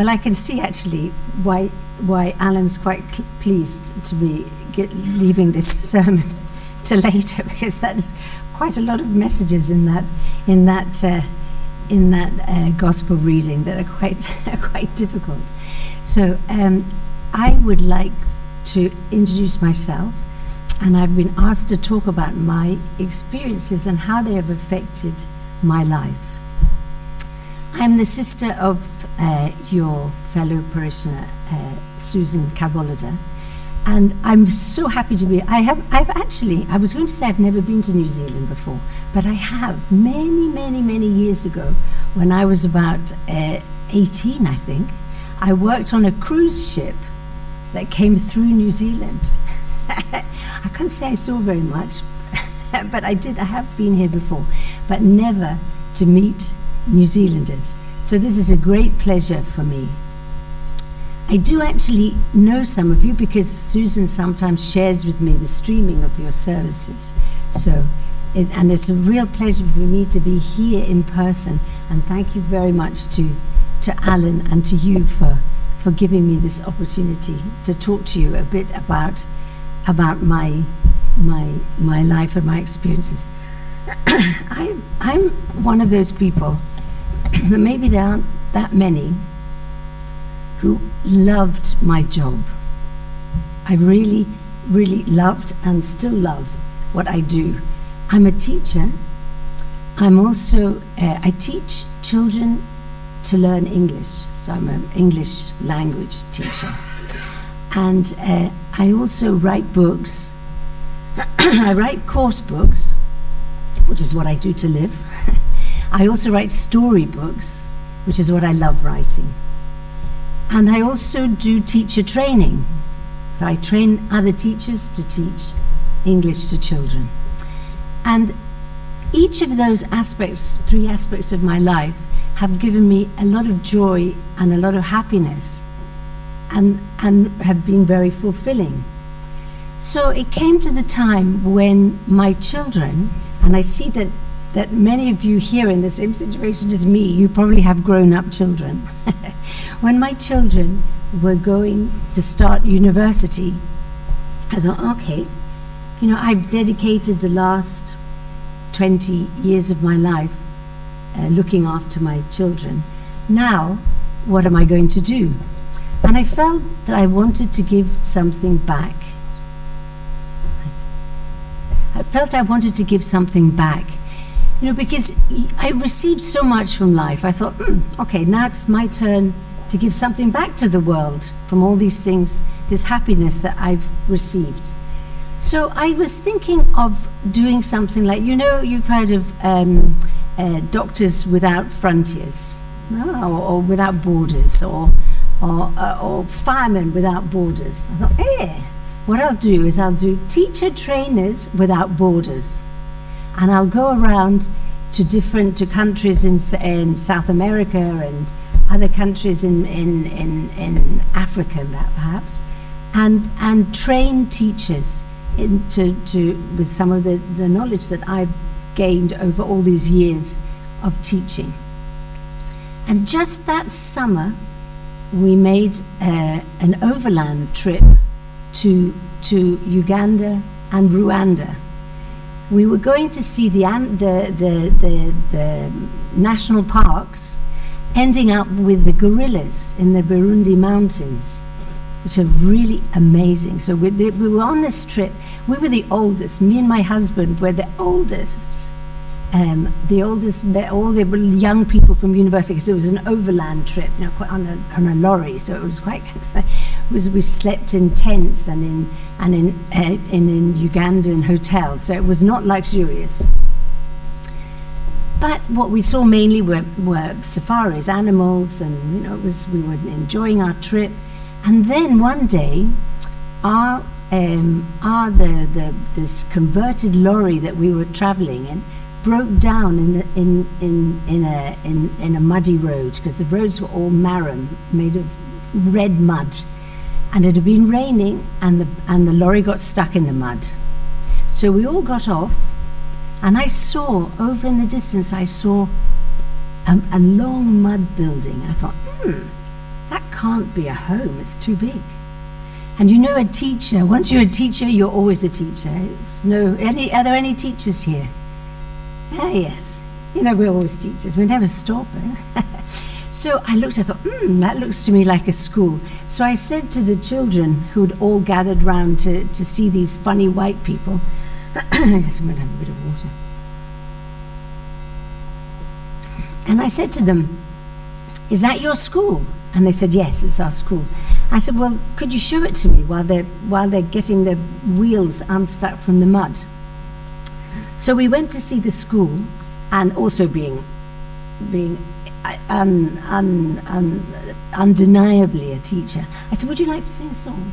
Well, I can see actually why Alan's quite pleased to be leaving this sermon to later, because that is quite a lot of messages in that gospel reading that are quite difficult. So I would like to introduce myself, and I've been asked to talk about my experiences and how they have affected my life. I'm the sister of your fellow parishioner, Susan Cadwallader, and I'm so happy to be. I was going to say I've never been to New Zealand before, but I have many years ago, when I was about 18, I think. I worked on a cruise ship that came through New Zealand. I can't say I saw very much, but I have been here before, but never to meet New Zealanders. So this is a great pleasure for me. I do actually know some of you because Susan sometimes shares with me the streaming of your services. And it's a real pleasure for me to be here in person. And thank you very much to Alan and to you for giving me this opportunity to talk to you a bit about my life and my experiences. I'm one of those people, maybe there aren't that many, who loved my job. I really loved and still love what I do. I'm a teacher. I'm also, I teach children to learn English. So I'm an English language teacher. And I also write books. I write course books, which is what I do to live. I also write storybooks, which is what I love writing. And I also do teacher training. I train other teachers to teach English to children. And each of those aspects, 3 aspects of my life, have given me a lot of joy and a lot of happiness, and have been very fulfilling. So it came to the time when my children, and I see that many of you here in the same situation as me, you probably have grown-up children. When my children were going to start university, I thought, okay, I've dedicated the last 20 years of my life looking after my children. Now, what am I going to do? And I felt that I wanted to give something back. Because I received so much from life. I thought, okay, now it's my turn to give something back to the world from all these things, this happiness that I've received. So I was thinking of doing something like, you've heard of Doctors Without Frontiers, or Without Borders, or Firemen Without Borders. I thought, what I'll do is I'll do Teacher Trainers Without Borders. And I'll go around to countries in South America and other countries in Africa, perhaps, and train teachers with some of the knowledge that I've gained over all these years of teaching. And just that summer, we made an overland trip to Uganda and Rwanda. We were going to see the national parks, ending up with the gorillas in the Burundi mountains, which are really amazing. So we were on this trip. We were the oldest. Me and my husband were the oldest. All the young people from university, because it was an overland trip, on a lorry. So it was quite. We slept in tents and in Ugandan hotels. So it was not luxurious. But what we saw mainly were safaris, animals, and we were enjoying our trip. And then one day, this converted lorry that we were traveling in broke down in a muddy road, because the roads were all marram, made of red mud, and it had been raining, and the lorry got stuck in the mud. So we all got off, and I saw over in the distance, I saw a long mud building. I thought, that can't be a home, it's too big. And a teacher, once you're a teacher, you're always a teacher. Are there any teachers here? Yes. We're always teachers, we never stop. So I thought, that looks to me like a school. So I said to the children who had all gathered round to see these funny white people, I'm going to have a bit of water. And I said to them, is that your school? And they said, yes, it's our school. I said, well, could you show it to me while they're getting the wheels unstuck from the mud? So we went to see the school, and also being undeniably a teacher, I said, would you like to sing a song?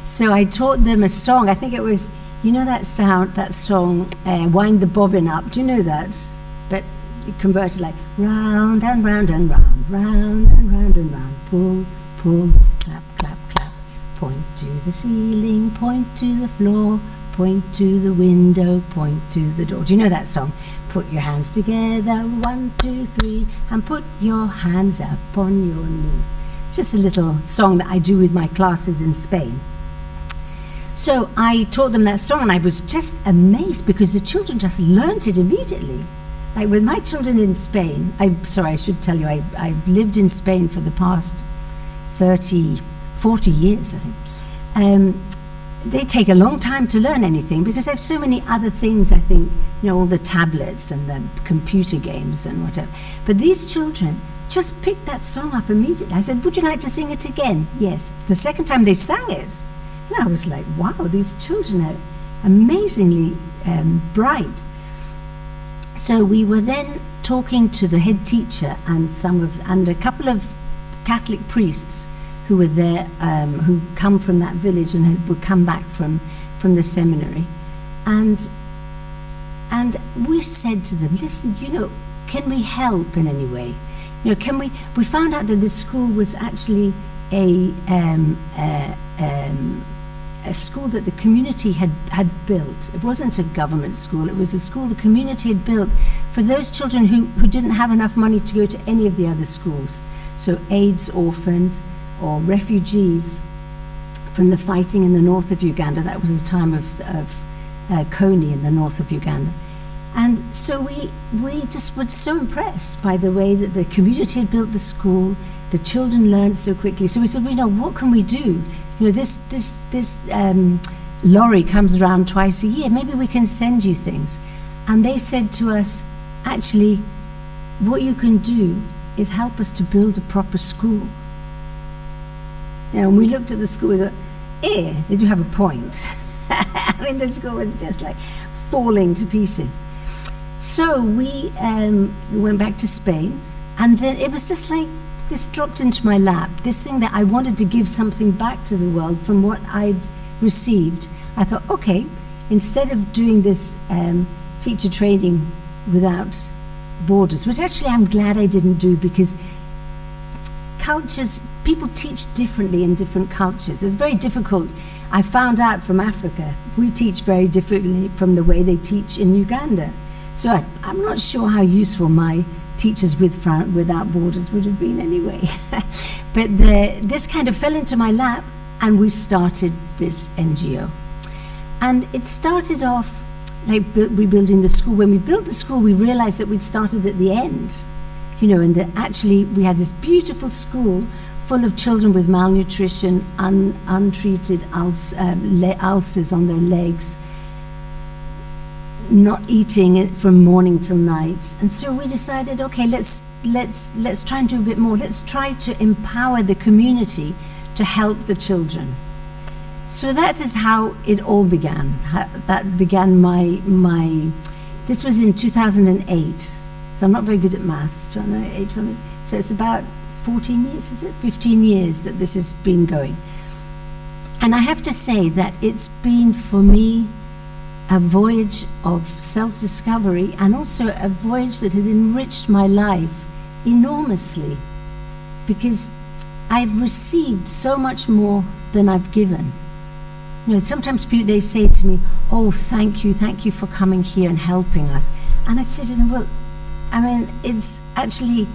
So I taught them a song. I think it was, that song, Wind the Bobbin Up. Do you know that? But you convert it like, round and round and round, round and round and round, pull, pull, clap, clap, clap, point to the ceiling, point to the floor, point to the window, point to the door. Do you know that song? Put your hands together, 1, 2, 3, and put your hands up on your knees. It's just a little song that I do with my classes in Spain. So I taught them that song, and I was just amazed because the children just learnt it immediately. Like with my children in Spain, I should tell you, I've lived in Spain for the past 40 years, I think. They take a long time to learn anything because they have so many other things, I think, all the tablets and the computer games and whatever. But these children just picked that song up immediately. I said, would you like to sing it again? Yes. The second time they sang it, and I was like, wow, these children are amazingly bright. So we were then talking to the head teacher and a couple of Catholic priests who were there, who come from that village and would come back from the seminary, and we said to them, listen, can we help in any way? We found out that this school was actually a school that the community had built. It wasn't a government school, it was a school the community had built for those children who didn't have enough money to go to any of the other schools. So AIDS orphans or refugees from the fighting in the north of Uganda. That was the time of Kony in the north of Uganda. And so we just were so impressed by the way that the community had built the school. The children learned so quickly. So we said, what can we do? This lorry comes around twice a year. Maybe we can send you things. And they said to us, actually, what you can do is help us to build a proper school. And we looked at the school, we thought, they do have a point. I mean, the school was just like falling to pieces. So we went back to Spain, and then it was just like this dropped into my lap, this thing that I wanted to give something back to the world from what I'd received. I thought, okay, instead of doing this teacher training without borders, which actually I'm glad I didn't do, because cultures, people teach differently in different cultures. It's very difficult. I found out from Africa, we teach very differently from the way they teach in Uganda. So I'm not sure how useful my teachers without borders would have been anyway. But this kind of fell into my lap, and we started this NGO. And it started off like rebuilding the school. When we built the school, we realized that we'd started at the end, and that actually we had this beautiful school full of children with malnutrition, untreated ulcers on their legs, not eating it from morning till night. And so we decided, okay, let's try and do a bit more. Let's try to empower the community to help the children. So that is how it all began. That began this was in 2008. So I'm not very good at maths. 2008, so it's about 14 years, is it? 15 years that this has been going. And I have to say that it's been, for me, a voyage of self-discovery, and also a voyage that has enriched my life enormously, because I've received so much more than I've given. Sometimes people, they say to me, oh, thank you for coming here and helping us. And I say to them, well, I mean, it's actually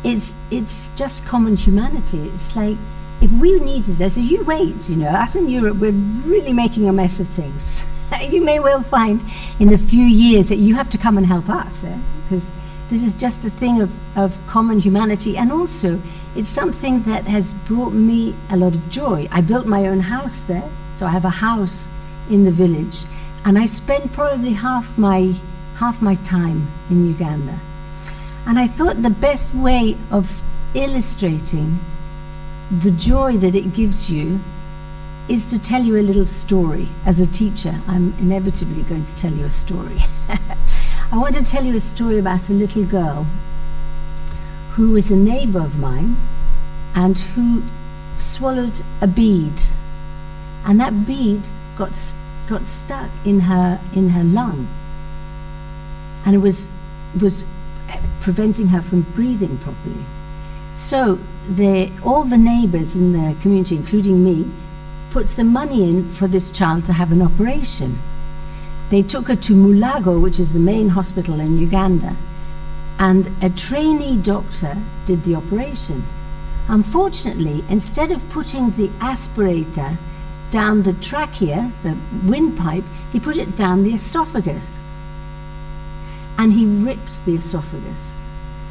it's just common humanity. It's like, if we needed us, so you wait, us in Europe, we're really making a mess of things. You may well find in a few years that you have to come and help us, because this is just a thing of common humanity. And also, it's something that has brought me a lot of joy. I built my own house there, so I have a house in the village, and I spend probably half my time in Uganda. And I thought the best way of illustrating the joy that it gives you is to tell you a little story. As a teacher, I'm inevitably going to tell you a story. I want to tell you a story about a little girl who is a neighbor of mine and who swallowed a bead, and that bead got stuck in her lung, and it was preventing her from breathing properly. So all the neighbors in the community, including me, put some money in for this child to have an operation. They took her to Mulago, which is the main hospital in Uganda, and a trainee doctor did the operation. Unfortunately, instead of putting the aspirator down the trachea, the windpipe, he put it down the esophagus. And he ripped the esophagus,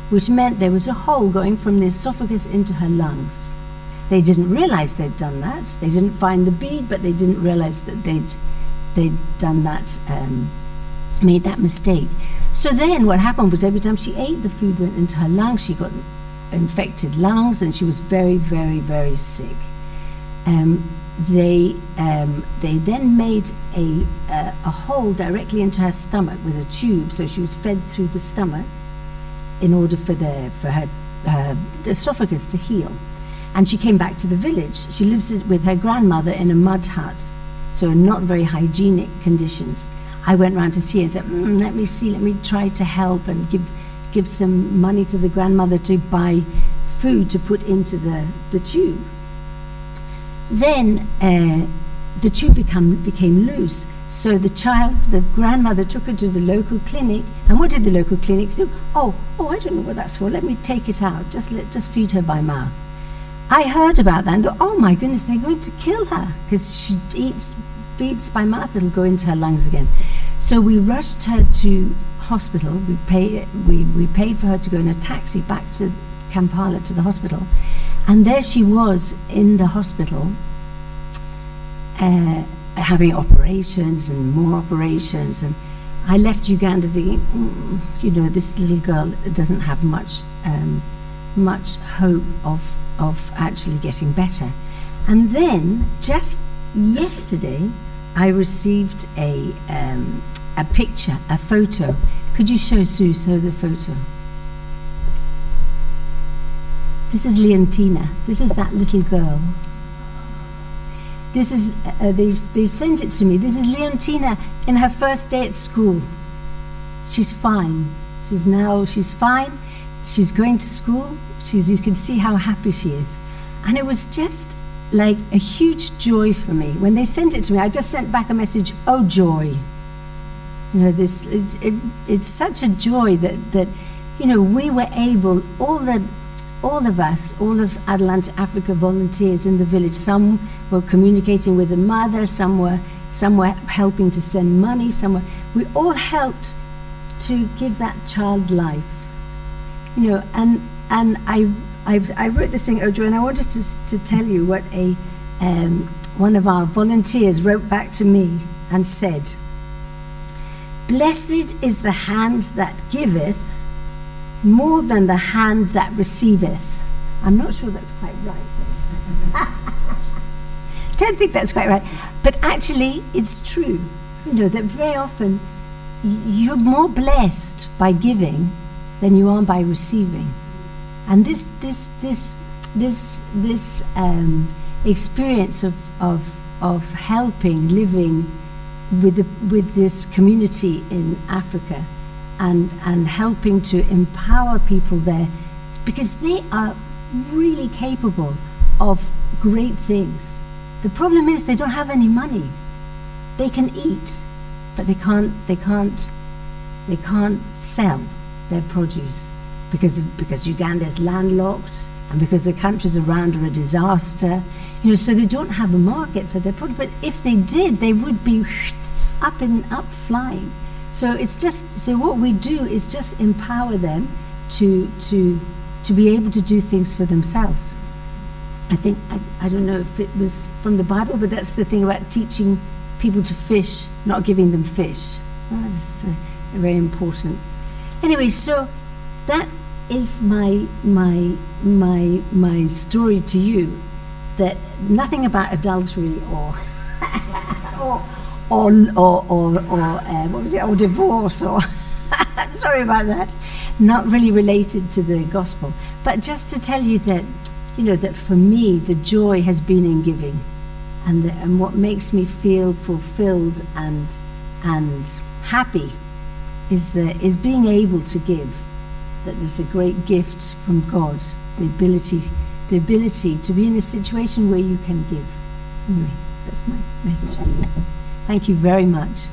which meant there was a hole going from the esophagus into her lungs. They didn't realize they'd done that. They didn't find the bead, but they didn't realize that they'd done that, made that mistake. So then what happened was every time she ate, the food went into her lungs. She got infected lungs, and she was very, very, very sick. They then made a hole directly into her stomach with a tube, so she was fed through the stomach in order for her esophagus to heal. And she came back to the village. She lives with her grandmother in a mud hut, so not very hygienic conditions. I went round to see her and said, let me try to help and give some money to the grandmother to buy food to put into the tube. Then the tube became loose, so the grandmother took her to the local clinic. And what did the local clinic do? Oh, I don't know what that's for. Let me take it out. Just feed her by mouth. I heard about that and thought, oh my goodness, they're going to kill her because she feeds by mouth. It'll go into her lungs again. So we rushed her to hospital. We paid for her to go in a taxi back to Kampala to the hospital. And there she was in the hospital, having operations and more operations. And I left Uganda thinking, this little girl doesn't have much hope of actually getting better. And then just yesterday, I received a picture, a photo. Could you show Sue the photo? This is Leontina. This is that little girl. This is, they sent it to me. This is Leontina in her first day at school. She's fine. She's fine. She's going to school. You can see how happy she is. And it was just like a huge joy for me. When they sent it to me, I just sent back a message, oh joy. It's such a joy that we were able, all of us, all of Adalente Africa volunteers in the village, some were communicating with the mother, some were helping to send money, we all helped to give that child life. And I wrote this thing, Ojo, and I wanted to tell you what one of our volunteers wrote back to me and said, "Blessed is the hand that giveth more than the hand that receiveth." I'm not sure that's quite right. Don't think that's quite right. But actually, it's true. That very often you're more blessed by giving than you are by receiving. And this experience of helping, living with this community in Africa, and helping to empower people there, because they are really capable of great things. The problem is they don't have any money. They can eat, but they can't sell their produce. because Uganda's landlocked and because the countries around are a disaster, so they don't have a market for their product. But if they did, they would be up flying. So what we do is just empower them to be able to do things for themselves. I think, I don't know if it was from the Bible, but that's the thing about teaching people to fish, not giving them fish. That's very important. Anyway, so that is my story to you, that nothing about adultery or what was it, or divorce, or sorry about that, not really related to the gospel, but just to tell you that, that for me the joy has been in giving, and what makes me feel fulfilled and happy is being able to give. That is a great gift from God, the ability to be in a situation where you can give. Anyway, that's my message for you. Thank you very much.